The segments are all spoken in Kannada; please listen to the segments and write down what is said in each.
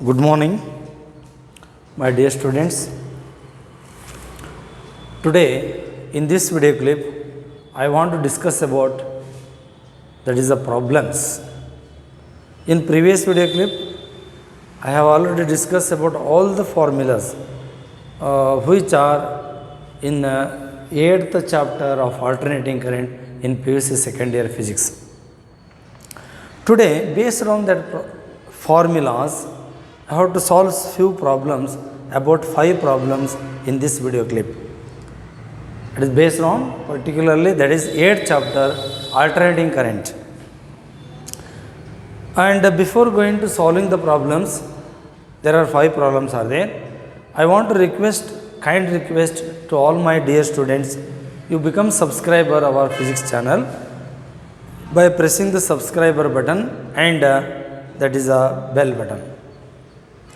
Good morning, my dear students. Today, in this video clip, I want to discuss about that is the problems. In previous video clip, I have already discussed about all the formulas which are in 8th chapter of alternating current in PUC second year physics. Today, based on that formulas, I have to solve few problems, about 5 problems in this video clip. It is based on particularly that is 8th chapter alternating current. And before going to solving the problems, there are 5 problems are there. I want to kind request to all my dear students, you become subscriber of our physics channel by pressing the subscriber button and that is a bell button.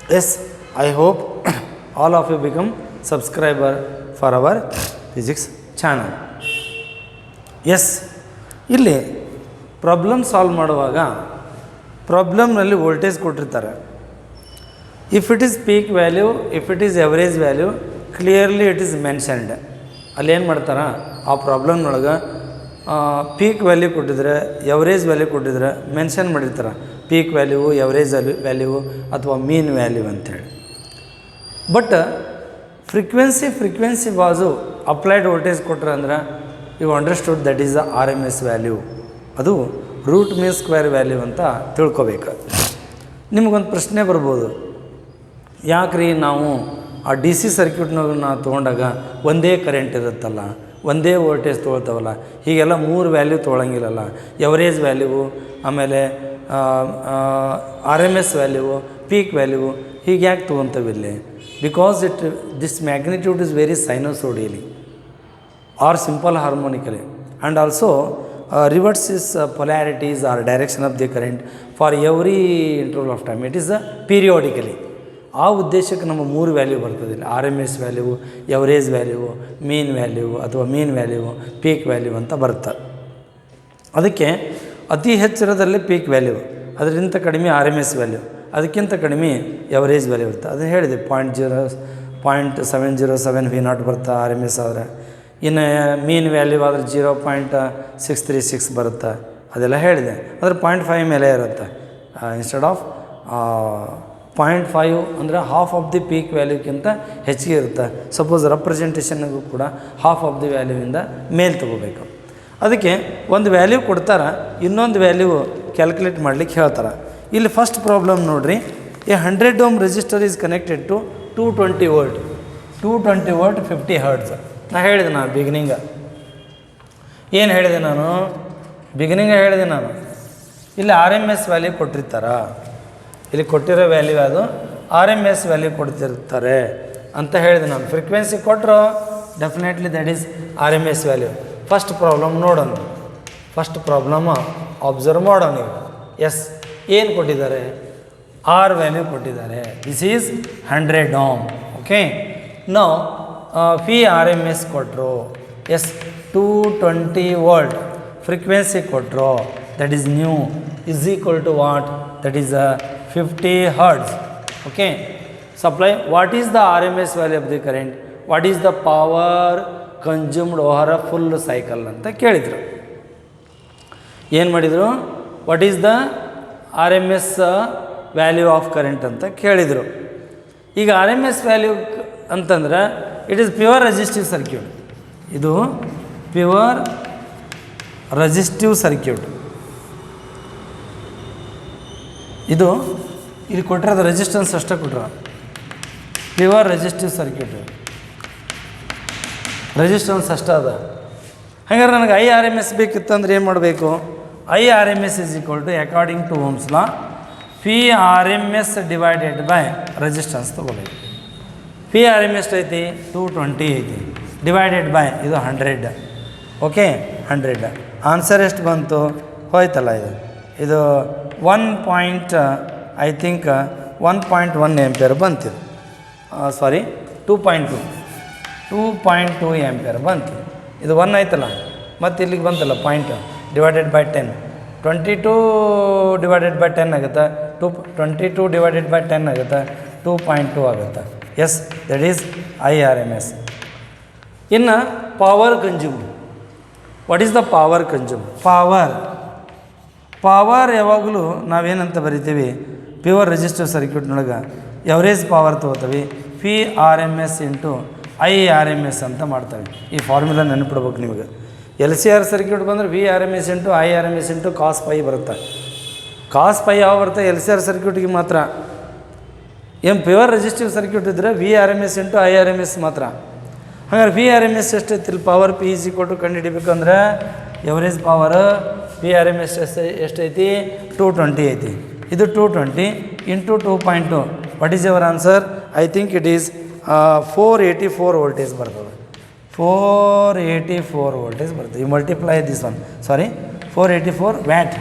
Yes, I hope all of you become subscriber for our physics channel. Yes, ಇಲ್ಲಿ ಪ್ರಾಬ್ಲಮ್ ಸಾಲ್ವ್ ಮಾಡುವಾಗ ಪ್ರಾಬ್ಲಮ್ನಲ್ಲಿ ವೋಲ್ಟೇಜ್ ಕೊಟ್ಟಿರ್ತಾರೆ. If it is peak value, if it is average value, clearly it is mentioned. ಅಲ್ಲಿ ಏನು ಮಾಡ್ತಾರೆ, ಆ ಪ್ರಾಬ್ಲಮ್ನೊಳಗೆ ಪೀಕ್ ವ್ಯಾಲ್ಯೂ ಕೊಟ್ಟಿದ್ರೆ, ಎವರೇಜ್ ವ್ಯಾಲ್ಯೂ ಕೊಟ್ಟಿದ್ರೆ ಮೆನ್ಷನ್ ಮಾಡಿರ್ತಾರೆ, ಪೀಕ್ ವ್ಯಾಲ್ಯೂ, ಎವರೇಜ್ ವ್ಯಾಲ್ಯೂ ಅಥವಾ ಮೀನ್ ವ್ಯಾಲ್ಯೂ ಅಂಥೇಳಿ. ಬಟ್ ಫ್ರೀಕ್ವೆನ್ಸಿ ಬಾಜು ಅಪ್ಲೈಡ್ ವೋಲ್ಟೇಜ್ ಕೊಟ್ರೆ ಅಂದ್ರೆ you understood that is the R M S value. ಅದು ರೂಟ್ ಮೀನ್ ಸ್ಕ್ವೇರ್ ವ್ಯಾಲ್ಯೂ ಅಂತ ತಿಳ್ಕೊಬೇಕು. ನಿಮಗೊಂದು ಪ್ರಶ್ನೆ ಬರ್ಬೋದು, ಯಾಕ್ರಿ ನಾವು ಆ ಡಿ ಸಿ ಸರ್ಕ್ಯೂಟ್ನಾಗ ತೊಗೊಂಡಾಗ ಒಂದೇ ಕರೆಂಟ್ ಇರುತ್ತಲ್ಲ, ಒಂದೇ ವೋಲ್ಟೇಜ್ ತೊಗೊಳ್ತಾವಲ್ಲ, ಹೀಗೆಲ್ಲ 3 ವ್ಯಾಲ್ಯೂ ತೊಗೊಳಂಗಿಲ್ಲಲ್ಲ, ಎವರೇಜ್ ವ್ಯಾಲ್ಯೂ, ಆಮೇಲೆ R M S value, peak value, ಹೀಗೆ ಯಾಕೆ ತೊಗೊತವಿಲ್ಲಿ? Because this magnitude is very sinusoidally or simple harmonically and also reverses polarities or direction of the current for every interval of time. It is periodically. ಆ ಉದ್ದೇಶಕ್ಕೆ ನಮ್ಮ 3 ವ್ಯಾಲ್ಯೂ ಬರ್ತದೆ. R M S value, average value, mean value ಅಥವಾ ಮೀನ್ ವ್ಯಾಲ್ಯೂ, ಪೀಕ್ ವ್ಯಾಲ್ಯೂ ಅಂತ ಬರುತ್ತೆ. ಅದಕ್ಕೆ ಅತಿ ಹೆಚ್ಚಿನದಲ್ಲಿ ಪೀಕ್ ವ್ಯಾಲ್ಯೂ, ಅದರಿಂದ ಕಡಿಮೆ ಆರ್ ಎಮ್ ಎಸ್ ವ್ಯಾಲ್ಯೂ, ಅದಕ್ಕಿಂತ ಕಡಿಮೆ ಎವರೇಜ್ ವ್ಯಾಲ್ಯೂ ಇರುತ್ತೆ. ಅದನ್ನು ಹೇಳಿದೆ, 0.707 V0 ಬರುತ್ತೆ ಆರ್ ಎಮ್ ಎಸ್ ಆದರೆ. ಇನ್ನು ಮೀನ್ ವ್ಯಾಲ್ಯೂ ಆದರೆ 0.636 ಬರುತ್ತೆ, ಅದೆಲ್ಲ ಹೇಳಿದೆ. ಅಂದರೆ 0.5 ಮೇಲೆ ಇರುತ್ತೆ. ಇನ್ಸ್ಟೆಡ್ ಆಫ್ 0.5 ಅಂದರೆ ಹಾಫ್ ಆಫ್ ದಿ ಪೀಕ್ ವ್ಯಾಲ್ಯೂಕ್ಕಿಂತ ಹೆಚ್ಚಿಗೆ ಇರುತ್ತೆ. ಸಪೋಸ್ ರೆಪ್ರೆಸೆಂಟೇಷನ್ಗೂ ಕೂಡ ಹಾಫ್ ಆಫ್ ದಿ ವ್ಯಾಲ್ಯೂವಿಂದ ಮೇಲೆ ತೊಗೋಬೇಕು. ಅದಕ್ಕೆ ಒಂದು ವ್ಯಾಲ್ಯೂ ಕೊಡ್ತಾರೆ, ಇನ್ನೊಂದು ವ್ಯಾಲ್ಯೂ ಕ್ಯಾಲ್ಕುಲೇಟ್ ಮಾಡ್ಲಿಕ್ಕೆ ಹೇಳ್ತಾರೆ. ಇಲ್ಲಿ ಫಸ್ಟ್ ಪ್ರಾಬ್ಲಮ್ ನೋಡಿರಿ, a 100 Ohm resistor is connected to 220 volt 50 hertz. Beginning ಏನು ಹೇಳಿದೆ ನಾನು? ಇಲ್ಲಿ ಆರ್ ಎಮ್ ಎಸ್ ವ್ಯಾಲ್ಯೂ ಕೊಟ್ಟಿರ್ತಾರ, ಇಲ್ಲಿ ಕೊಟ್ಟಿರೋ ವ್ಯಾಲ್ಯೂ ಅದು ಆರ್ ಎಮ್ ಎಸ್ ವ್ಯಾಲ್ಯೂ ಕೊಡ್ತಿರ್ತಾರೆ ಅಂತ ಹೇಳಿದೆ ನಾನು. ಫ್ರೀಕ್ವೆನ್ಸಿ ಕೊಟ್ಟರು definitely that is R M S value. First problem ನೋಡೋಣ, ಫಸ್ಟ್ ಪ್ರಾಬ್ಲಮ್ ಅಬ್ಸರ್ವ್ ಮಾಡೋಣ ನೀವು. ಎಸ್, ಏನು ಕೊಟ್ಟಿದ್ದಾರೆ? ಆರ್ ವ್ಯಾಲ್ಯೂ ಕೊಟ್ಟಿದ್ದಾರೆ. This is 100 Ohm. ಓಕೆ, ನಾವು ಪಿ ಆರ್ ಎಮ್ ಎಸ್ ಕೊಟ್ಟರು. ಎಸ್, 220 ವೋಲ್ಟ್ ಫ್ರೀಕ್ವೆನ್ಸಿ ಕೊಟ್ಟರು. That is nu is equal to what? That is 50 hertz. Okay, supply. What is the R M S value of the current? What is the power consumed over a full cycle ಅಂತ ಕೇಳಿದರು. ಏನು ಮಾಡಿದರು? What is the R M S value of current ಅಂತ ಕೇಳಿದರು. ಈಗ ಆರ್ ಎಮ್ ಎಸ್ ವ್ಯಾಲ್ಯೂ ಅಂತಂದ್ರೆ it is pure resistive circuit. ಇದು ಪ್ಯೂರ್ ರೆಸಿಸ್ಟಿವ್ ಸರ್ಕ್ಯೂಟ್. ಇದು ಇಲ್ಲಿ ಕೊಟ್ಟಿರೋದು ರೆಸಿಸ್ಟೆನ್ಸ್ ಅಷ್ಟೇ ಕೊಟ್ಟರು, ಪ್ಯೂರ್ ರೆಸಿಸ್ಟಿವ್ ಸರ್ಕ್ಯೂಟ್, ರೆಸಿಸ್ಟೆನ್ಸ್ ಅಷ್ಟೇ ಅದ. ಹಾಗಾದ್ರೆ ನನಗೆ ಐ ಆರ್ ಎಮ್ ಎಸ್ ಬೇಕಿತ್ತಂದ್ರೆ ಏನು ಮಾಡಬೇಕು? I R M S is equal to according to Ohm's law P R M S divided by resistance ತೊಗೋಬೇಕು. ಪಿ ಆರ್ ಎಮ್ ಎಸ್ ಐತಿ 220 ಐತಿ, ಡಿವೈಡೆಡ್ ಬೈ ಇದು 100. ಓಕೆ, 100. ಆನ್ಸರ್ ಎಷ್ಟು ಬಂತು? ಹೋಯ್ತಲ್ಲ ಇದು 1.1 ಆಂಪಿಯರ್ ಬಂತಿದೆ. ಸಾರಿ, 2.2 ಆಂಪಿಯರ್ ಬಂತು. ಇದು 1 ಆಯ್ತಲ್ಲ, ಮತ್ತು ಇಲ್ಲಿಗೆ ಬಂತಲ್ಲ point, divided by 10 22 divided by 10 ಆಗುತ್ತೆ 22 ಡಿವೈಡೆಡ್ ಬೈ 10 ಆಗುತ್ತೆ 2.2 ಆಗುತ್ತೆ. Yes, that is IRMS. ಇನ್ನು power consumed. What is the power consumed? Power ಯಾವಾಗಲೂ ನಾವೇನಂತ ಬರಿತೀವಿ, ಪ್ಯೂರ್ ರೆಸಿಸ್ಟಿವ್ ಸರ್ಕ್ಯೂಟ್ನೊಳಗೆ ಎವರೇಜ್ ಪವರ್ ತೊಗೋತೀವಿ, PRMS ಇಂಟು IRMS ಅಂತ ಮಾಡ್ತೇವೆ. ಈ ಫಾರ್ಮುಲಾ ನೆನಪಿಡ್ಬೇಕು ನಿಮಗೆ. LCR ಸರ್ಕ್ಯೂಟ್ ಬಂದರೆ VRMS into IRMS into cos phi ಬರುತ್ತೆ. ಕಾಸ್ ಪೈ ಯಾವ ಬರುತ್ತೆ? LCR ಸರ್ಕ್ಯೂಟಿಗೆ ಮಾತ್ರ. ಏನು ಪ್ಯೂರ್ ರೆಸಿಸ್ಟಿವ್ ಸರ್ಕ್ಯೂಟ್ ಇದ್ದರೆ VRMS ಇಂಟು IRMS ಮಾತ್ರ. ಹಾಗಾದ್ರೆ VRMS ಎಷ್ಟೈತಿ ಇಲ್ಲಿ power P is equal to ಕಂಡುಹಿಡಿಬೇಕಂದ್ರೆ ಎವರೇಜ್ ಪವರ್ VRMS ಎಷ್ಟೈತಿ? 220 ಐತಿ. ಇದು 220 into 2.2. What is your answer? I think it is 484 voltage ಬರ್ತದೆ. 484 ವೋಲ್ಟೇಜ್ ಬರ್ತದೆ. You multiply this one, sorry 484 watt.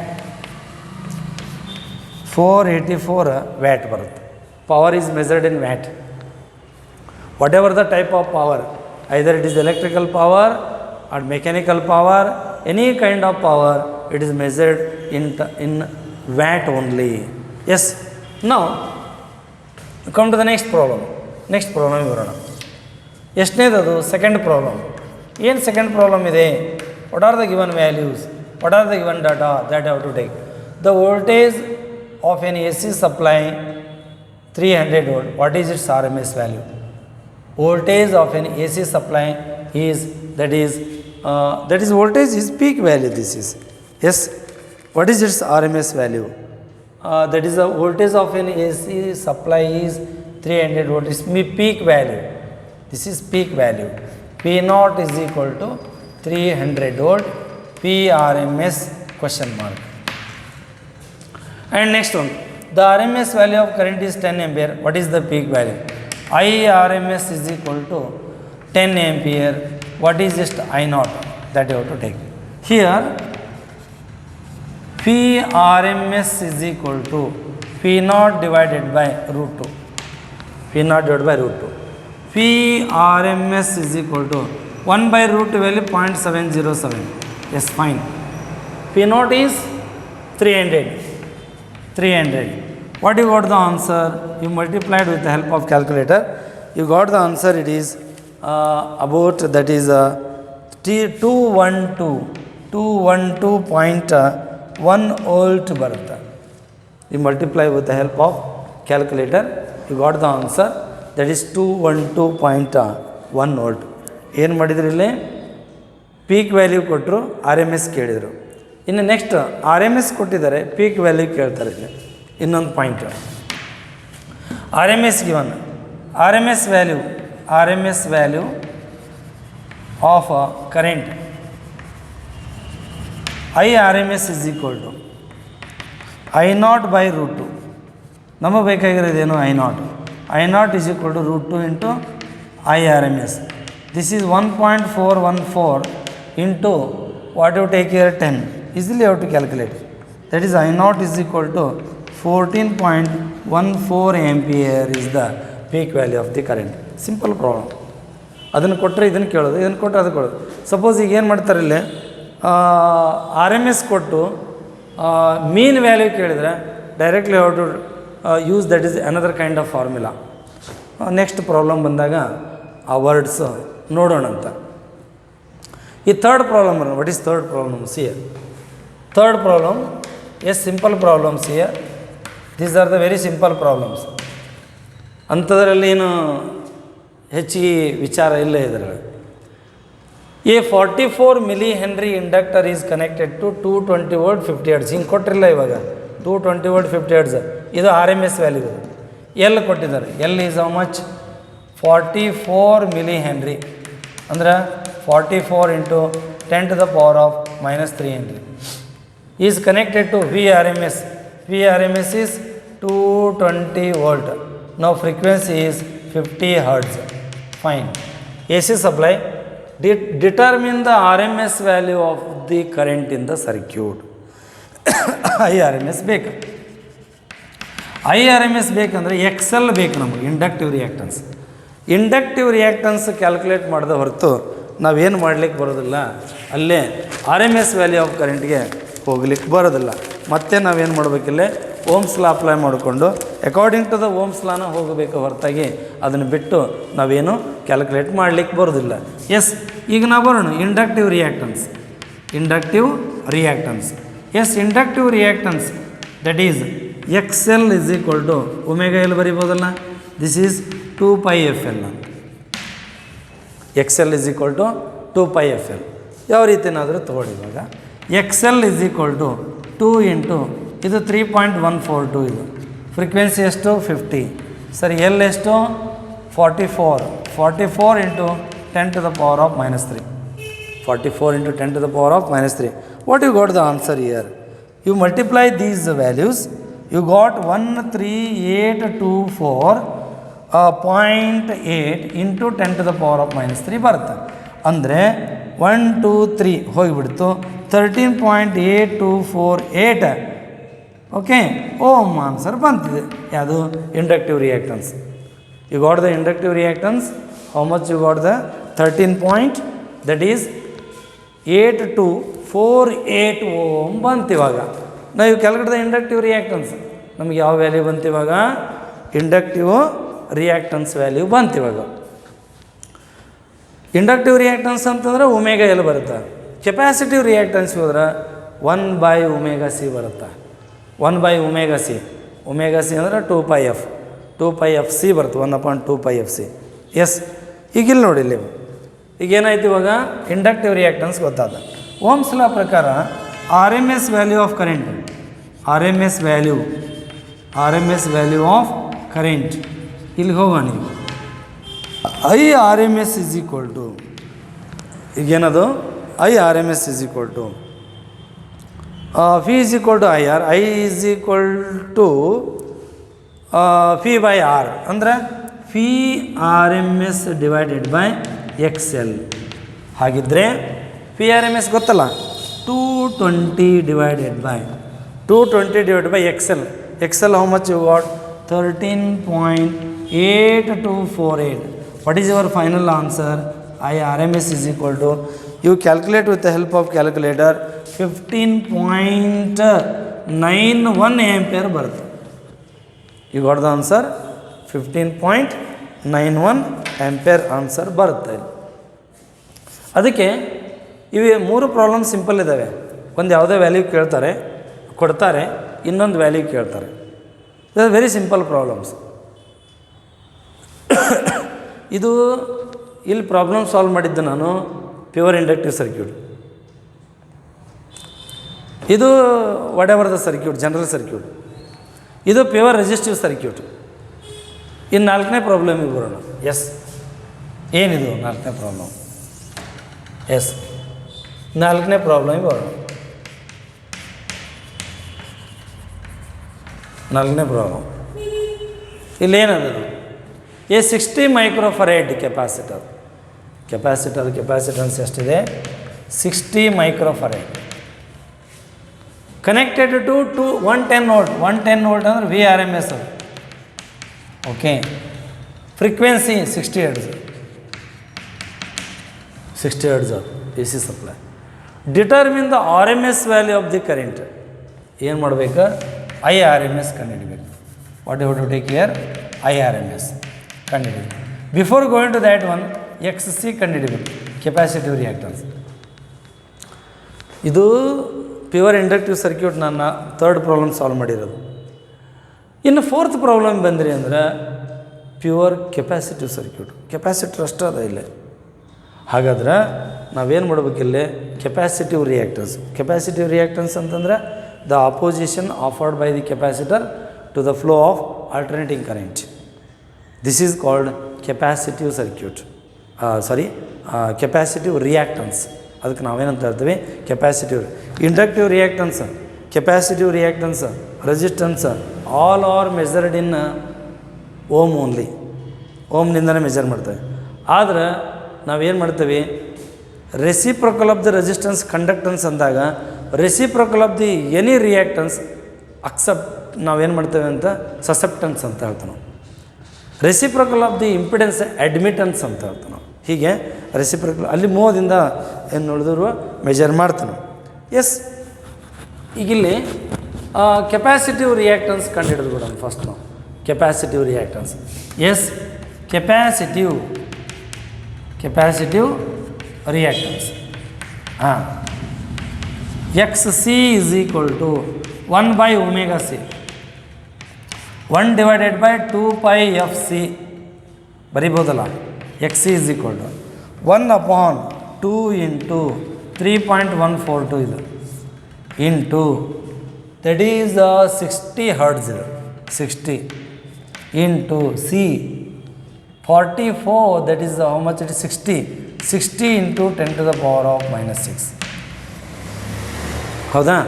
484 watt ಬರುತ್ತೆ. Power is measured in watt. Whatever the type of power, either it is electrical power or mechanical power, any kind of power, it is measured in watt only. Yes. Now, come to the next problem. Next problem ಬರೋಣ. ಎಷ್ಟನೇದದು? Second problem. ಏನು ಸೆಕೆಂಡ್ ಪ್ರಾಬ್ಲಮ್ ಇದೆ? What are the given values? What are the given data that you have to take? The voltage of an AC supply 300 volt. What is its RMS value? Voltage of an AC supply is that is voltage is peak value. This is, yes. What is its RMS value? That is the voltage of an AC supply is 300 volt. Is peak value. This is peak value. P naught is equal to 300 volt. PRMS question mark. And next one. The RMS value of current is 10 ampere. What is the peak value? IRMS is equal to 10 ampere. What is just I naught? That you have to take. Here, PRMS is equal to P naught divided by root 2. P naught divided by root 2. PRMS is equal to 1 by root 2 value 0.707. Yes, fine. P naught is 300. What you got the answer? You multiplied with the help of calculator. You got the answer. It is about that is 212.1 volt ಬರುತ್ತೆ. You multiply with the help of calculator. You got the answer. That is 212.1 volt. ಏನು ಮಾಡಿದ್ರು ಇಲ್ಲಿ? ಪೀಕ್ ವ್ಯಾಲ್ಯೂ ಕೊಟ್ಟರು, RMS ಕೇಳಿದರು. ಇನ್ನು ನೆಕ್ಸ್ಟ್ RMS ಕೊಟ್ಟಿದ್ದಾರೆ, ಪೀಕ್ ವ್ಯಾಲ್ಯೂ ಕೇಳ್ತಾರೆ. ಇಲ್ಲಿ ಇನ್ನೊಂದು point, RMS given. RMS value of current IRMS is equal to I naught by root 2. ನಮಗೆ ಬೇಕಾಗಿರೋದೇನು? I naught is equal to root 2 into IRMS. This is 1.414 into what you take here 10. Easily you have to calculate. That is I naught is equal to 14.14 ampere is the peak value of the current. Simple problem. ಅದನ್ನು ಕೊಟ್ಟರೆ ಇದನ್ನು ಕೇಳೋದು, ಇದನ್ನು ಕೊಟ್ಟರೆ ಅದು ಕೊಡೋದು. ಸಪೋಸ್ ಈಗ ಏನು ಮಾಡ್ತಾರೆ ಇಲ್ಲಿ, RMS ಕೊಟ್ಟು ಮೀನ್ ವ್ಯಾಲ್ಯೂ ಕೇಳಿದರೆ directly how to use that is another kind of formula. Next problem ಬಂದಾಗ ಆ ವರ್ಡ್ಸ್ ನೋಡೋಣ ಅಂತ. ಈ third problem, what is third problem? Here third problem, yes simple problems here. These are the very simple problems. ಅಂಥದ್ರಲ್ಲಿ ಏನು ಹೆಚ್ಚಿಗೆ ವಿಚಾರ ಇಲ್ಲ ಇದರಲ್ಲಿ. A 44 milli henry inductor is connected to 220 volt 50 hertz. ಹಿಂಗೆ ಕೊಟ್ಟಿರಲ್ಲ ಇವಾಗ 220 ವೋಲ್ಟ್ 50 ಹರ್ಟ್ಸ್. ಇದು RMS ವ್ಯಾಲ್ಯೂ. ಇದು ಎಲ್ ಕೊಟ್ಟಿದ್ದಾರೆ. L is how much? 44 milli henry ಅಂದ್ರೆ 44 into 10 to the power of -3 henry is connected to VRMS. VRMS is 220 volt. Now frequency is 50 hertz. Fine. AC supply. Determine the RMS value of the current in the circuit. IRMS ಬೇಕು. IRMS ಬೇಕಂದ್ರೆ XL ಬೇಕು ನಮಗೆ, inductive reactance. Inductive reactance calculate ಮಾಡಿದ ಹೊರತು ನಾವೇನು ಮಾಡಲಿಕ್ಕೆ ಬರೋದಿಲ್ಲ. ಅಲ್ಲೇ RMS ವ್ಯಾಲ್ಯೂ ಆಫ್ ಕರೆಂಟ್ಗೆ ಹೋಗ್ಲಿಕ್ಕೆ ಬರೋದಿಲ್ಲ. ಮತ್ತೆ ನಾವೇನು ಮಾಡಬೇಕಿಲ್ಲ, ಓಮ್ಸ್ ಲಾ ಅಪ್ಲೈ ಮಾಡಿಕೊಂಡು ಅಕಾರ್ಡಿಂಗ್ ಟು ದ ಓಮ್ಸ್ ಲಾನ ಹೋಗಬೇಕು ಹೊರತಾಗಿ ಅದನ್ನು ಬಿಟ್ಟು ನಾವೇನು ಕ್ಯಾಲ್ಕುಲೇಟ್ ಮಾಡಲಿಕ್ಕೆ ಬರೋದಿಲ್ಲ. ಎಸ್, ಈಗ ನಾವು ಬರೋಣ inductive reactance. Inductive reactance, yes, inductive reactance that is XL is equal to omega L ಬರಿಬೋದಲ್ಲ, this is 2πfl. XL is equal to 2πfl. ಯಾವ ರೀತಿನಾದರೂ ತೊಗೊಳ್ಳಿ. ಇವಾಗ XL is equal to 2 into ಇದು 3.142, ಇದು ಫ್ರೀಕ್ವೆನ್ಸಿ ಎಷ್ಟು 50, ಸರಿ, ಎಲ್ ಎಷ್ಟು 44 into 10 to the power of -3, 44 into 10 to the power of -3. What you got the answer here? You multiply these values, you got 13824.8 into 10 to the power of -3 ಬರುತ್ತೆ. ಅಂದರೆ 1 2 3 ಹೋಗಿಬಿಡ್ತು, 13.8248. ಓಕೆ, ಓಮ್ ಆನ್ಸರ್ ಬಂತಿದೆ. ಯಾವುದು? Inductive reactance. You got the inductive reactance. How much you got the 13 point, that is 8248 ohm ಬಂತು. ಇವಾಗ ನಾವು ಕ್ಯಾಲ್ಕುಲೇಟ್ ದ ಇಂಡಕ್ಟಿವ್ ರಿಯಾಕ್ಟನ್ಸ್. ನಮಗೆ ಯಾವ ವ್ಯಾಲ್ಯೂ ಬಂತು ಇವಾಗ? ಇಂಡಕ್ಟಿವ್ ರಿಯಾಕ್ಟನ್ಸ್ ವ್ಯಾಲ್ಯೂ ಬಂತು. ಇವಾಗ ಇಂಡಕ್ಟಿವ್ ರಿಯಾಕ್ಟನ್ಸ್ ಅಂತಂದ್ರೆ ಒಮೆಗಾ ಎಲ್ ಬರುತ್ತೆ. ಕೆಪಾಸಿಟಿವ್ ರಿಯಾಕ್ಟನ್ಸ್ ಹೋದ್ರೆ 1/ωc ಬರುತ್ತೆ. 1/ωc. ಒಮೆಗಾ ಸಿ ಅಂದರೆ 2πf, 2πfc ಬರುತ್ತೆ, 1/2πfc. ಎಸ್, ಈಗ ಇಲ್ಲಿ ನೋಡಿ, ಇಲ್ಲಿ ಈಗ ಏನಾಯ್ತು, ಇವಾಗ ಇಂಡಕ್ಟಿವ್ ರಿಯಾಕ್ಟನ್ಸ್ ಗೊತ್ತಾದ. ಓಮ್ಸ್ ಲಾ ಪ್ರಕಾರ RMS value of current, RMS value of current, ಇಲ್ಲಿ ಹೋಗೋಣ. IRMS ಇಸ್ ಈಕ್ವಲ್ ಟು, ಈಗೇನದು IRMS is equal to P is equal to IR, I is equal to P/R, ಅಂದರೆ PRMS ಡಿವೈಡೆಡ್ ಬೈ XL. ಹಾಗಿದ್ದರೆ PRMS ಗೊತ್ತಲ್ಲ, 220 divided by XL. XL how much you got? 13.8248. What is your final answer? IRMS is equal to, you calculate with the help of calculator, 15.91 ampere ಬರುತ್ತೆ. You got the answer? 15.91 ampere answer ಬರುತ್ತೆ. ಅದಕ್ಕೆ ಇವು 3 ಪ್ರಾಬ್ಲಮ್ ಸಿಂಪಲ್ ಇದ್ದಾವೆ. ಒಂದು ಯಾವುದೇ ವ್ಯಾಲ್ಯೂ ಕೊಡ್ತಾರೆ, ಇನ್ನೊಂದು ವ್ಯಾಲ್ಯೂ ಕೇಳ್ತಾರೆ. ಇದು ವೆರಿ ಸಿಂಪಲ್ ಪ್ರಾಬ್ಲಮ್ಸ್. ಇದು ಇಲ್ಲಿ ಪ್ರಾಬ್ಲಮ್ ಸಾಲ್ವ್ ಮಾಡಿದ್ದು ನಾನು ಪ್ಯೂರ್ ಇಂಡಕ್ಟಿವ್ ಸರ್ಕ್ಯೂಟ್. ಇದು what ever the circuit, general circuit. ಇದು ಪ್ಯೂರ್ ರೆಸಿಸ್ಟಿವ್ ಸರ್ಕ್ಯೂಟ್. ಇನ್ನು 4ನೇ ಪ್ರಾಬ್ಲಮಿಗೆ ಬರೋಣ. ಎಸ್, ಏನಿದು 4ನೇ ಪ್ರಾಬ್ಲಮ್? ಎಸ್, 4ನೇ ಪ್ರಾಬ್ಲಮಿಗೆ ಬರೋಣ. 4ನೇ ಪ್ರಾಬ್ಲಮ್ ಇಲ್ಲೇನದು? ಎ 60 ಮೈಕ್ರೋಫರಡ್ ಕೆಪಾಸಿಟನ್ಸ್ ಎಷ್ಟಿದೆ? 60 microfarad. Connected to 110 volt. 110 volt ಅಂದರೆ VRMS. Okay, frequency 60 hertz. 60 hertz AC supply. Determine the RMS value of the current. ಏನು ಮಾಡಬೇಕು? IRMS ಕಂಡುಹಿಡಿಬೇಕು. What you have to take care? IRMS ಕಂಡುಹಿಡಿಬೇಕು. Before going to that one, XC ಕಂಡುಹಿಡಿಬೇಕು, ಕೆಪಾಸಿಟಿವ್ ರಿಯಾಕ್ಟನ್ಸ್. ಇದು ಪ್ಯೂರ್ ಇಂಡಕ್ಟಿವ್ ಸರ್ಕ್ಯೂಟ್ ನನ್ನ 3rd ಪ್ರಾಬ್ಲಮ್ ಸಾಲ್ವ್ ಮಾಡಿರೋದು. ಇನ್ನು 4th ಪ್ರಾಬ್ಲಮ್ ಬಂದ್ರಿ ಅಂದ್ರೆ ಪ್ಯೂರ್ ಕೆಪಾಸಿಟಿವ್ ಸರ್ಕ್ಯೂಟ್. ಕೆಪಾಸಿಟರ್ ಅಷ್ಟೇ ಅದ ಇಲ್ಲಿ. ಹಾಗಾದ್ರೆ ನಾವೇನು ಮಾಡಬೇಕಿಲ್ಲಿ? ಕೆಪಾಸಿಟಿವ್ ರಿಯಾಕ್ಟನ್ಸ್ ಅಂತಂದ್ರೆ the opposition afforded by the capacitor to the flow of alternating current. This is called capacitive circuit. Capacitive reactance. ಅದಕ್ಕೆ ನಾವೇನಂತ ಹೇಳ್ತೀವಿ? Capacitive. Inductive reactance, capacitive reactance, resistance all are measured in ohm only. ಓಮ್ನಿಂದನೇ ಮೆಜರ್ ಮಾಡ್ತೇವೆ. ಆದರೆ ನಾವೇನು ಮಾಡ್ತೀವಿ? Reciprocal of the resistance conductance ಅಂದಾಗ reciprocal of the any reactance ನಾವೇನು ಮಾಡ್ತೇವೆ ಅಂತ ಸಸೆಪ್ಟೆನ್ಸ್ ಅಂತ ಹೇಳ್ತೀವಿ ನಾವು. Reciprocal of the impedance admittance ಅಂತ ಹೇಳ್ತೀವಿ ನಾವು. ಹೀಗೆ ರೆಸಿಪ್ರೊಕಲ್ ಅಲ್ಲಿ ಮೂವದಿಂದ ಏನು ನೋಡಿದ್ರು ಮೆಜರ್ ಮಾಡ್ತೀವಿ ನಾವು. ಎಸ್, ಈಗ ಇಲ್ಲಿ ಕೆಪಾಸಿಟಿವ್ ರಿಯಾಕ್ಟನ್ಸ್ ಕಂಡುಹಿಡಿದು ಬಿಡೋಣ ಫಸ್ಟ್ ನಾವು. Capacitive reactance, yes capacitive reactance, ಹಾಂ, X C is equal to 1/ωc, 1/2πfc ಬರಿಬೋದಲ್ಲ. X C is equal to 1/2 into 3.142 ಇದು ಇಂಟು ದಟ್ ಈಸ್ 60 ಹರ್ಟ್ಸ್ ಇದು 60 into C 44 that is how much it is 60 into 10⁻⁻⁻6. ಹೌದಾ?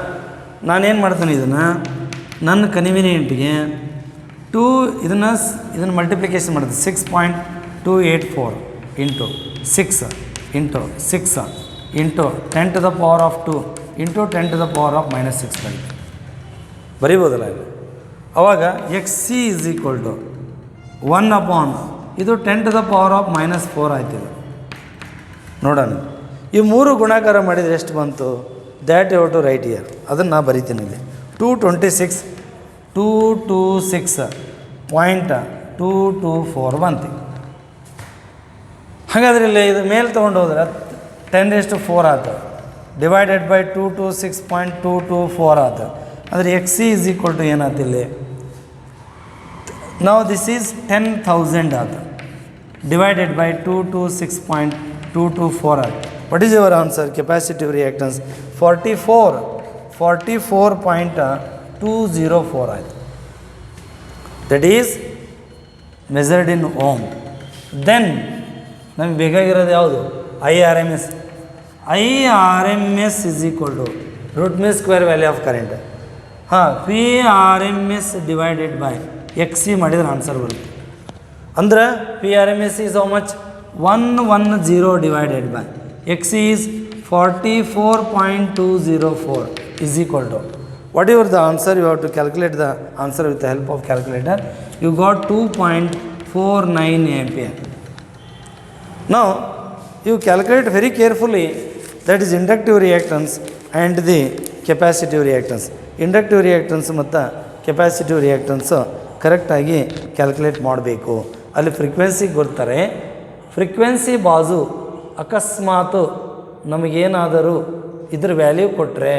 ನಾನೇನು ಮಾಡ್ತೀನಿ ಇದನ್ನು ನನ್ನ ಕನ್ವೀನಿಯೆಂಟ್ಗೆ ಇದನ್ನು ಮಲ್ಟಿಪ್ಲಿಕೇಶನ್ ಮಾಡ್ತೀನಿ. 6.284 ಇಂಟು 6 ಇಂಟು 6 ಇಂಟು 10⁻² ಇಂಟು 10⁻⁻6 ಬರಿಬೋದಲ್ಲ ಇದು. ಆವಾಗ X C is equal to 1/ ಇದು 10⁻⁻4 ಆಯ್ತು ಇದು. ನೋಡೋಣ, ಈ ಮೂರು ಗುಣಾಕಾರ ಮಾಡಿದರೆ ಎಷ್ಟು ಬಂತು? That you have to write here. ಅದನ್ನು ನಾ ಬರಿತೀನಿ ಇಲ್ಲಿ. 226.224 ಬಂತು. ಹಾಗಾದ್ರೆ ಇಲ್ಲಿ ಇದು ಮೇಲೆ ತೊಗೊಂಡು ಹೋದ್ರೆ 10⁻4 ಆಯ್ತು, ಡಿವೈಡೆಡ್ ಬೈ 226.224 ಆಯ್ತು. ಅಂದರೆ X C is equal to ಏನಾಯ್ತು ಇಲ್ಲಿ? ನಾವು ದಿಸ್ ಈಸ್ 10,000 ಆಯ್ತು, ಡಿವೈಡೆಡ್ ಬೈ 226.224 ಆಯ್ತು. What is your answer? Capacitive reactance 44.204 ಆಯಿತು. That is measured in ohm. Then ನಮಗೆ ಬೇಕಾಗಿರೋದು ಯಾವುದು? IRMS. IRMS is equal to root mean square value of current. ಹಾಂ, PRMS divided by X C ಮಾಡಿದ್ರೆ ಆನ್ಸರ್ ಬರುತ್ತೆ. ಅಂದ್ರೆ PRMS is how much? 110 divided by X C is 44.204 is equal to, whatever the answer, you have to calculate the answer with the help of calculator. You got 2.49 ampere. Now you calculate very carefully, that is inductive reactance and the capacitive reactance. Inductive reactance ಮತ್ತು ಕೆಪಾಸಿಟಿವ್ ರಿಯಾಕ್ಟನ್ಸ್ ಕರೆಕ್ಟಾಗಿ ಕ್ಯಾಲ್ಕುಲೇಟ್ ಮಾಡಬೇಕು. ಅಲ್ಲಿ ಫ್ರೀಕ್ವೆನ್ಸಿ ಕೊಡ್ತಾರೆ, ಫ್ರೀಕ್ವೆನ್ಸಿ ಬಾಜು ಅಕಸ್ಮಾತು ನಮಗೇನಾದರೂ ಇದ್ರ ವ್ಯಾಲ್ಯೂ ಕೊಟ್ಟರೆ,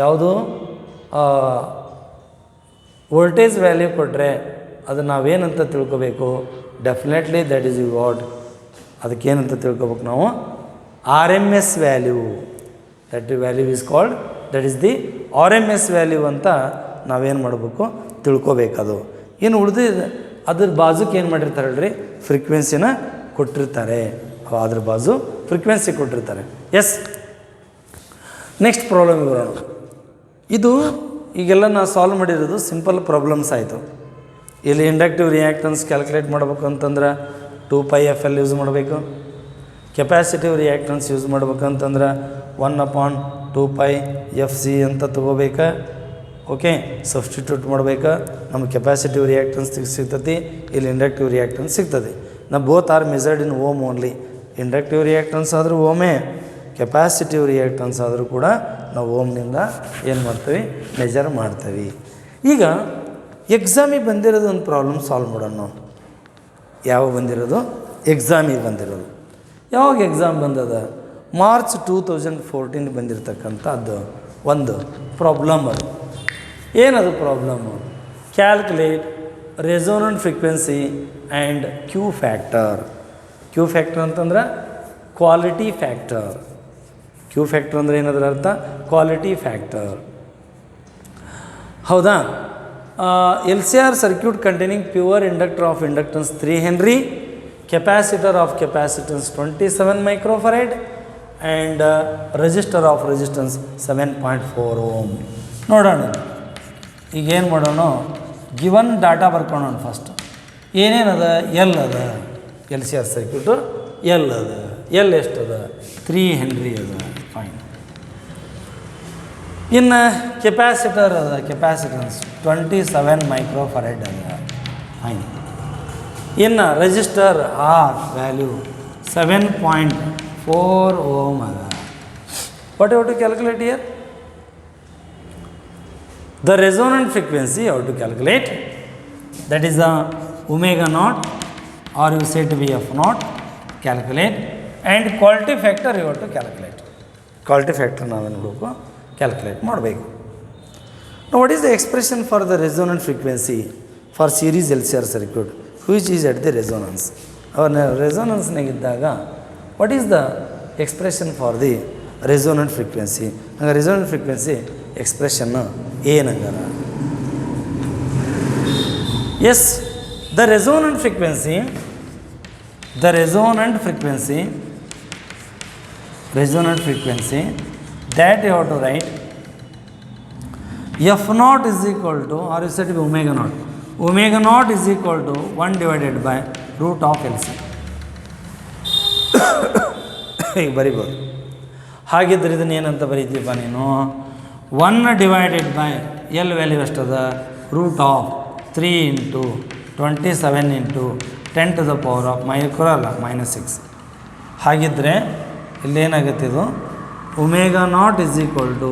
ಯಾವುದು ವೋಲ್ಟೇಜ್ ವ್ಯಾಲ್ಯೂ ಕೊಟ್ಟರೆ ಅದು ನಾವೇನಂತ ತಿಳ್ಕೊಬೇಕು? Definitely that is you got. ಅದಕ್ಕೇನಂತ ತಿಳ್ಕೊಬೇಕು ನಾವು? RMS value. That value is called, that is the RMS value ಅಂತ ನಾವೇನು ಮಾಡಬೇಕು? ತಿಳ್ಕೊಬೇಕದು. ಇನ್ನು ಉಳಿದಿದ್ದು ಅದ್ರ ಬಾಜುಕ್ಕೆ ಏನು ಮಾಡಿರ್ತಾರೆ ಹೇಳ್ರಿ? ಫ್ರೀಕ್ವೆನ್ಸಿನ ಕೊಟ್ಟಿರ್ತಾರೆ. ಅದ್ರ ಬಾಜು ಫ್ರೀಕ್ವೆನ್ಸಿ ಕೊಟ್ಟಿರ್ತಾರೆ. ಎಸ್, ನೆಕ್ಸ್ಟ್ ಪ್ರಾಬ್ಲಮ್ ಬರೋಣ. ಇದು ಈಗೆಲ್ಲ ನಾವು ಸಾಲ್ವ್ ಮಾಡಿರೋದು ಸಿಂಪಲ್ ಪ್ರಾಬ್ಲಮ್ಸ್ ಆಯಿತು. ಇಲ್ಲಿ ಇಂಡಕ್ಟಿವ್ ರಿಯಾಕ್ಟನ್ಸ್ ಕ್ಯಾಲ್ಕುಲೇಟ್ ಮಾಡಬೇಕು ಅಂತಂದ್ರೆ 2πfl ಯೂಸ್ ಮಾಡಬೇಕು. ಕೆಪಾಸಿಟಿವ್ ರಿಯಾಕ್ಟನ್ಸ್ ಯೂಸ್ ಮಾಡ್ಬೇಕಂತಂದ್ರೆ 1/2πfc ಅಂತ ತೊಗೋಬೇಕಾ. ಓಕೆ, ಸಬ್ಸ್ಟಿಟ್ಯೂಟ್ ಮಾಡ್ಬೇಕಾ. ನಮಗೆ ಕೆಪಾಸಿಟಿವ್ ರಿಯಾಕ್ಟನ್ಸ್ ಸಿಗ್ತದೆ, ಇಲ್ಲಿ ಇಂಡಕ್ಟಿವ್ ರಿಯಾಕ್ಟನ್ಸ್ ಸಿಗ್ತದೆ. ನಾವು both are measured in ohm only. Inductive reactance ಆದರೂ ಓಮೇ, ಕೆಪಾಸಿಟಿವ್ ರಿಯಾಕ್ಟನ್ಸ್ ಆದರೂ ಕೂಡ ನಾವು ಓಮ್ನಿಂದ ಏನು ಮಾಡ್ತೀವಿ? ಮೆಜರ್ ಮಾಡ್ತೀವಿ. ಈಗ ಎಕ್ಸಾಮಿಗೆ ಬಂದಿರೋದು ಒಂದು ಪ್ರಾಬ್ಲಮ್ ಸಾಲ್ವ್ ಮಾಡೋಣ ನಾವು. ಯಾವಾಗ ಬಂದಿರೋದು? ಎಕ್ಸಾಮಿಗೆ ಬಂದಿರೋದು. ಯಾವಾಗ ಎಕ್ಸಾಮ್ ಬಂದದ? ಮಾರ್ಚ್ 2014 ಬಂದಿರತಕ್ಕಂಥದ್ದು ಒಂದು ಪ್ರಾಬ್ಲಮ್. ಅದು ಏನದು ಪ್ರಾಬ್ಲಮ್ಮು? Calculate resonant frequency and Q factor. Q factor ಅಂತಂದ್ರೆ ಕ್ವಾಲಿಟಿ ಫ್ಯಾಕ್ಟರ್. ಕ್ಯೂ ಫ್ಯಾಕ್ಟರ್ ಅಂದರೆ ಏನದರ ಅರ್ಥ? Quality factor. ಹೌದಾ? LCR circuit containing pure inductor of inductance 3 Henry, capacitor of capacitance 27 microfarad and resistor of resistance 7.4 ohm. ನೋಡೋಣ ಈಗೇನು ಮಾಡೋಣ? ಗಿವನ್ ಡಾಟಾ ಬರ್ಕೊಳ್ಳೋಣ ಫಸ್ಟ್. ಏನೇನದ? ಎಲ್ ಅದ, LCR ಸರ್ಕ್ಯೂಟು ಎಲ್ ಅದ. ಎಲ್ ಎಷ್ಟದ? 3 Henry ಅದ. ಫೈನ್. ಇನ್ನು ಕೆಪಾಸಿಟರ್ ಅದ, ಕೆಪಾಸಿಟನ್ಸ್ 27 microfarad ಅದ. ಫೈನ್. ಇನ್ನು ರೆಸಿಸ್ಟರ್ ಆರ್ ವ್ಯಾಲ್ಯೂ 7.4 ohm ಅದ. What you to calculate here? The resonant frequency you have to calculate, that is the omega naught, or you say to be f naught, calculate, and quality factor you have to calculate. Quality factor ನಾವೇನು ಮಾಡಬೇಕು, ಕ್ಯಾಲ್ಕುಲೇಟ್ ಮಾಡಬೇಕು. Now what is the expression for the resonant frequency for series LCR circuit which is at the resonance? ಅವರ ರೆಸೋನೆನ್ಸ್ನಾಗಿದ್ದಾಗ what is the expression for the resonant frequency? ಹಂಗೆ resonant frequency expression ಏನಂಗಾರ? Yes, the resonant frequency that you have to write f naught is equal to, or you said to be omega naught. Omega naught is equal to 1 divided by root of LC. ಈಗ ಬರಿಬೋದು. ಹಾಗಿದ್ರೆ ಇದನ್ನು ಏನಂತ ಬರೀತೀಪ್ಪ ನೀನು? 1 ಡಿವೈಡೆಡ್ ಬೈ ಎಲ್ ವ್ಯಾಲ್ಯೂ ಎಷ್ಟದ? Root of 3 into 27 into 10 to the power of -6. ಹಾಗಿದ್ದರೆ ಇಲ್ಲೇನಾಗುತ್ತೆ ಇದು? Omega naught is equal to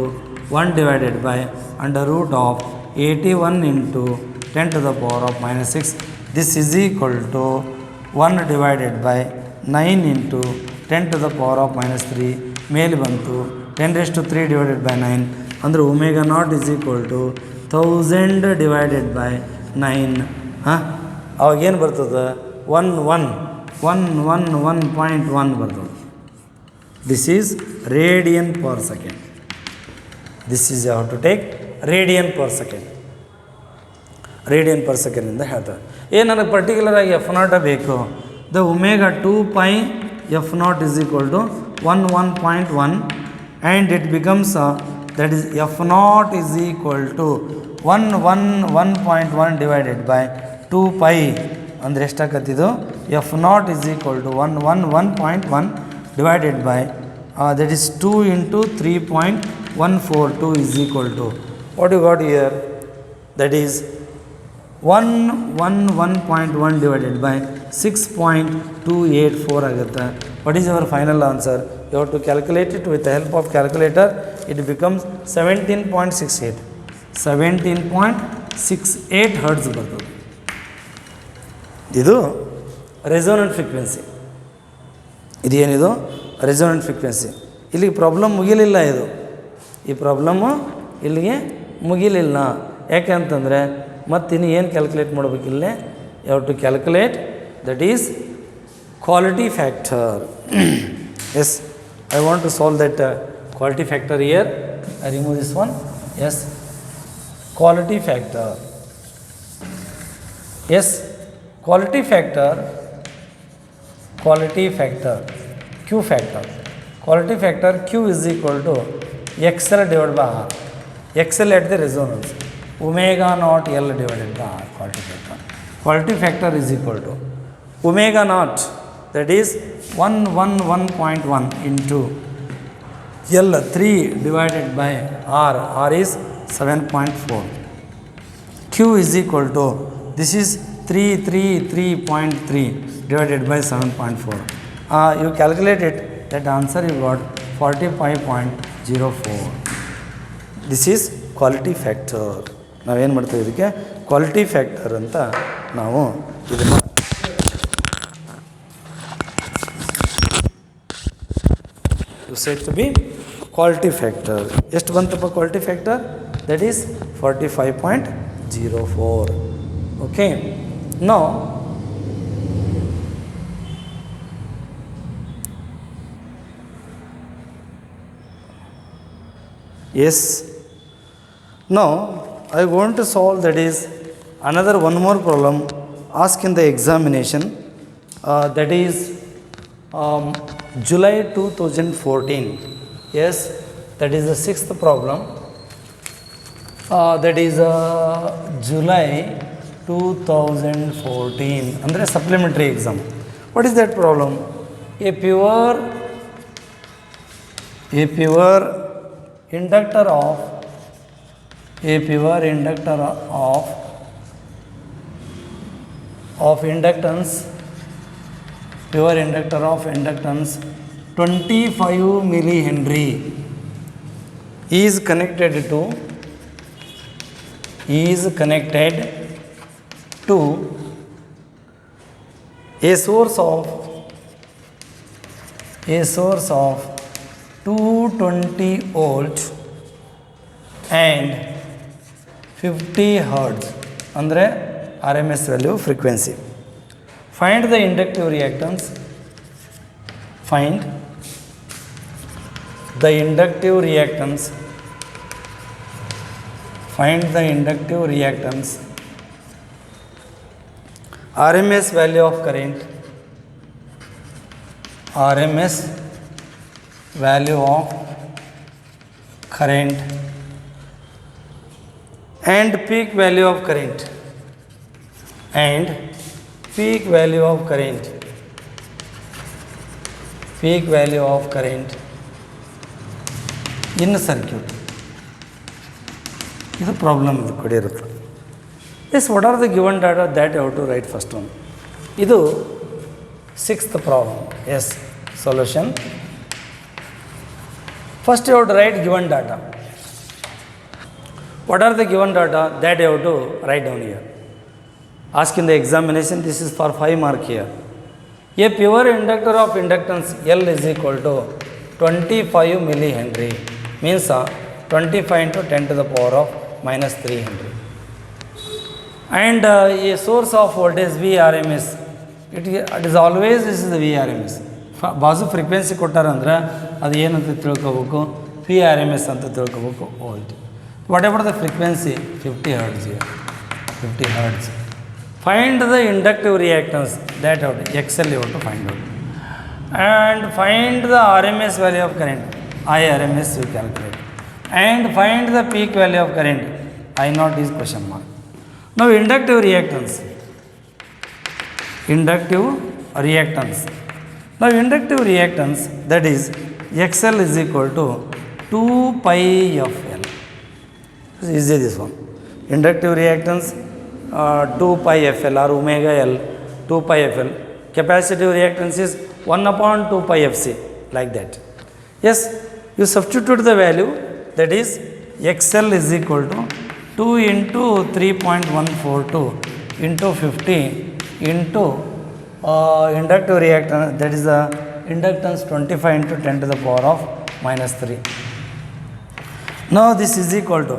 1 divided by under root of 81 into 10 to the power of -6. This is equal to 1 divided by 9 into 10 to the power of -3. ಮೇಲೆ ಬಂತು 10⁻³ ಡಿವೈಡೆಡ್ ಬೈ 9, ಅಂದರೆ omega naught is equal to 1000 divided by 9. ಅವಾಗೇನು ಬರ್ತದೆ? 1.1 ಬರ್ತದೆ. This is radian per second. This is how to take radian per second. Radian per ಸೆಕೆಂಡಿಂದ ಹೇಳ್ತಾರೆ. ನನಗೆ ಪರ್ಟಿಕ್ಯುಲರ್ ಆಗಿ ಎಫ್ ನಾಟ ಬೇಕು. The omega 2π F naught is equal to 1.1 and it becomes that is F naught is equal to 1.1 divided by 2π. ಅಂದರೆ ಎಷ್ಟಾಗತ್ತಿದು? F naught is equal to 1.1 divided by that is 2 into 3.142 is equal to what you got here? That is 1.1 divided by 6.284 ಆಗುತ್ತೆ. What is our final answer? You have to calculate it with the help of calculator. It becomes 17.68 hertz ಬರ್ತದೆ. ಇದು ರೆಸೋನೆಂಟ್ ಫ್ರೀಕ್ವೆನ್ಸಿ. ಇದು ಏನಿದು? Resonant frequency. ಇಲ್ಲಿಗೆ ಪ್ರಾಬ್ಲಮ್ ಮುಗಿಲಿಲ್ಲ. ಈ ಪ್ರಾಬ್ಲಮ್ಮು ಇಲ್ಲಿಗೆ ಮುಗಿಲಿಲ್ಲ. ಯಾಕೆ ಅಂತಂದರೆ ಮತ್ತಿನ್ನು ಏನು ಕ್ಯಾಲ್ಕುಲೇಟ್ ಮಾಡಬೇಕಿಲ್ಲೇ? You have to calculate that is quality factor. Yes, I want to solve that quality factor here. I remove this one. Yes, quality factor. Yes, quality factor, Q factor. Quality factor Q is equal to XL divided by R. XL at the resonance, omega naught L divided by R. Quality factor is equal to omega naught, that is 111.1 into L 3 divided by R. R is 7.4. Q is equal to, this is 333.3 divided by 7.4. You calculate it, that answer you got 45.04. This is quality factor. ನಾವೇನು ಮಾಡ್ತೀವಿ? ಇದಕ್ಕೆ ಕ್ವಾಲಿಟಿ ಫ್ಯಾಕ್ಟರ್ ಅಂತ ನಾವು ಇದನ್ನು said to be quality factor. ಎಷ್ಟು ಬಂತಪ್ಪ quality factor? That is 45.04. Okay, now yes, now I want to solve, that is another one more problem asked in the examination, that is July 2014. Yes, that is the sixth problem. That is July 2014. Andre supplementary exam. What is that problem? A pure inductor of inductance, pure inductor of inductance 25 millihenry is connected to is connected to a source of 220 volt and 50 hertz ಅಂದರೆ RMS value frequency. Find the inductive reactance. Find the inductive reactance. Find the inductive reactance. RMS value of current. RMS value of current and peak value of current and peak value of current in circuit. This is a problem. Yes, what are the given data that you have to write first one? This is sixth problem. Yes, solution. First you have to write given data. What are the given data that you have to write down here? Ask in the examination, this is for 5 mark here. A pure inductor of inductance L is equal to 25 millihenry, means 25 into 10 to the power of minus 3 Henry. And a source of voltage VRMS, it is always this is the VRMS. ಬಾಜು ಫ್ರೀಕ್ವೆನ್ಸಿ ಕೊಟ್ಟಾರಂದ್ರೆ ಅದು ಏನಂತ ತಿಳ್ಕೊಬೇಕು, ಪಿ ಆರ್ ಎಮ್ ಎಸ್ ಅಂತ ತಿಳ್ಕೊಬೇಕು, volt. What ever the frequency 50 hertz here, 50 hertz. Find the inductive reactance, that out XL you have to find out, and find the RMS value of current, IRMS you calculate, and find the peak value of current, I naught is question mark. Now inductive reactance. Now inductive reactance, that is XL is equal to 2 pi FL. This is easy, this one. Inductive reactance 2 pi FL or omega L, 2 pi FL. Capacitive reactance is 1 upon 2 pi FC, like that. Yes, you substitute the value, that is XL is equal to 2 into 3.142 into 50 into inductive reactance, that is the inductance 25 into 10 to the power of minus 3. Now this is equal to,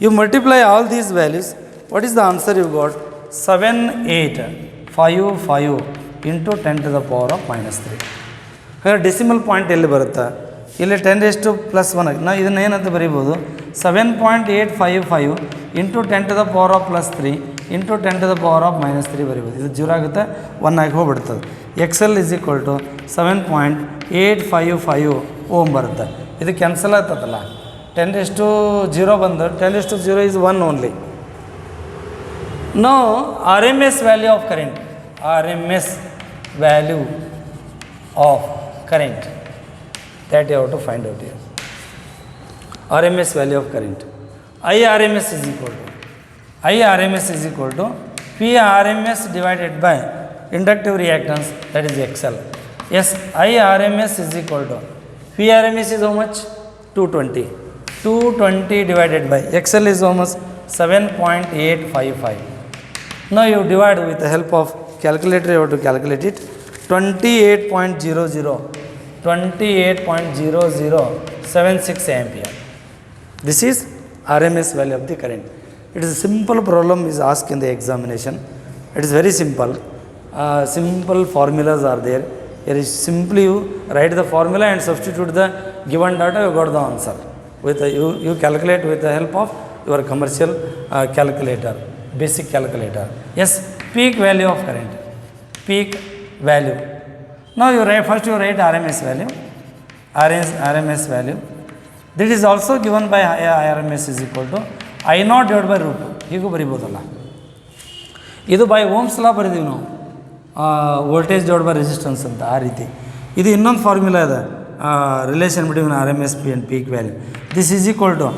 you multiply all these values, what is the answer you got? 7855 into 10 to the power of minus 3. Here decimal point ಎಲ್ಲಿ ಬರುತ್ತೆ, ಇಲ್ಲಿ 10 raised to plus 1. ನಾವು ಇದನ್ನು ಏನಂತ ಬರೀಬೋದು, 7.855 into 10 to the power of plus 3 into 10 to the power of minus 3 ಬರೀಬೋದು. ಇದು 0 ಆಗುತ್ತೆ, 1 ಆಗಿ ಹೋಗ್ಬಿಡ್ತದೆ. XL is equal to 7.855 ohm ಬರುತ್ತೆ. ಇದು ಕ್ಯಾನ್ಸಲ್ ಆಗ್ತದಲ್ಲ, 10 raised to 0 ಬಂದು 10 raised to 0 is 1 only. Now RMS value of current, RMS value of current, that you have to find out here. RMS value of current, IRMS is equal to PRMS divided by inductive reactance, that is XL. Yes, IRMS is equal to PRMS is how much? 220 divided by XL is how much? 7.855. Now you divide with the help of calculator, you have to calculate it. 28.0076 ampere. This is RMS value of the current. It is a simple problem is asked in the examination. It is very simple. Simple formulas are there. It is simply you write the formula and substitute the given data, you got the answer. With the, you calculate with the help of your commercial calculator, basic calculator. Yes, peak value of current, peak value. Now you write, first you write RMS value, RMS value. This is also given by IRMS is equal to I naught divided by root 2. ಹೀಗೂ ಬರಿಬೋದಲ್ಲ, ಇದು ಬೈ ಓಮ್ಸ್ ಲಾ ಬರೀತೀವಿ ನಾವು, ವೋಲ್ಟೇಜ್ ಡಿವೈಡ್ ಬೈ ರೆಸಿಸ್ಟೆನ್ಸ್ ಅಂತ, ಆ ರೀತಿ. ಇದು ಇನ್ನೊಂದು ಫಾರ್ಮುಲಾ ಇದೆ, relation between RMS P and peak value. This is equal to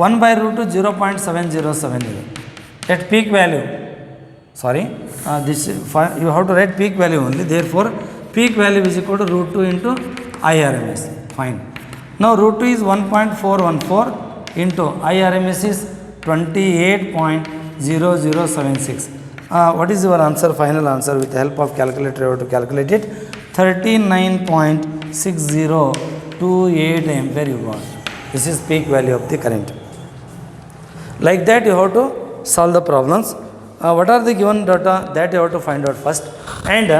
1 by root 2 0.707 ಇದೆ. At peak value, sorry, this you have to write peak value only. Therefore, peak value is equal to root 2 into IRMS. Fine. Now root 2 is 1.414 into IRMS is 28.0076. What is your answer, final answer? With the help of calculator, you have to calculate it. 39.6028 ampere you got. This is peak value of the current. Like that you have to solve the problems. What are the given data that you have to find out first. And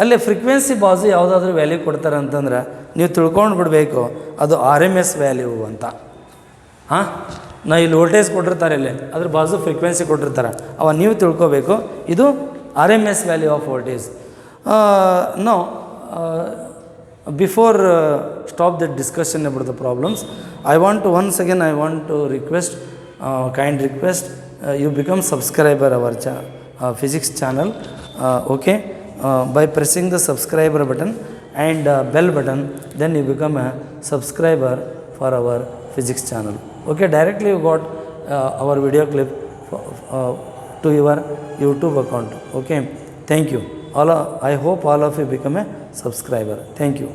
ಅಲ್ಲಿ ಫ್ರೀಕ್ವೆನ್ಸಿ ಬಾಜು ಯಾವುದಾದ್ರೂ ವ್ಯಾಲ್ಯೂ ಕೊಡ್ತಾರೆ ಅಂತಂದ್ರೆ ನೀವು ತಿಳ್ಕೊಂಡು ಬಿಡಬೇಕು ಅದು ಆರ್ ಎಮ್ ಎಸ್ ವ್ಯಾಲ್ಯೂ ಅಂತ. ಹಾಂ, ನಾ ಇಲ್ಲಿ ವೋಲ್ಟೇಜ್ ಕೊಟ್ಟಿರ್ತಾರೆ, ಇಲ್ಲಿ ಅದ್ರ ಬಾಜು ಫ್ರೀಕ್ವೆನ್ಸಿ ಕೊಟ್ಟಿರ್ತಾರೆ, ಅವ ನೀವು ತಿಳ್ಕೊಬೇಕು ಇದು R M S value of voltage. No before stop the discussion about the problems, I want to request, kind request, you become subscriber our physics channel, okay, by pressing the subscriber button and bell button, then you become a subscriber for our physics channel. Okay, directly you got our video clip to your YouTube account. Okay, thank you. I hope all of you become a subscriber. Thank you.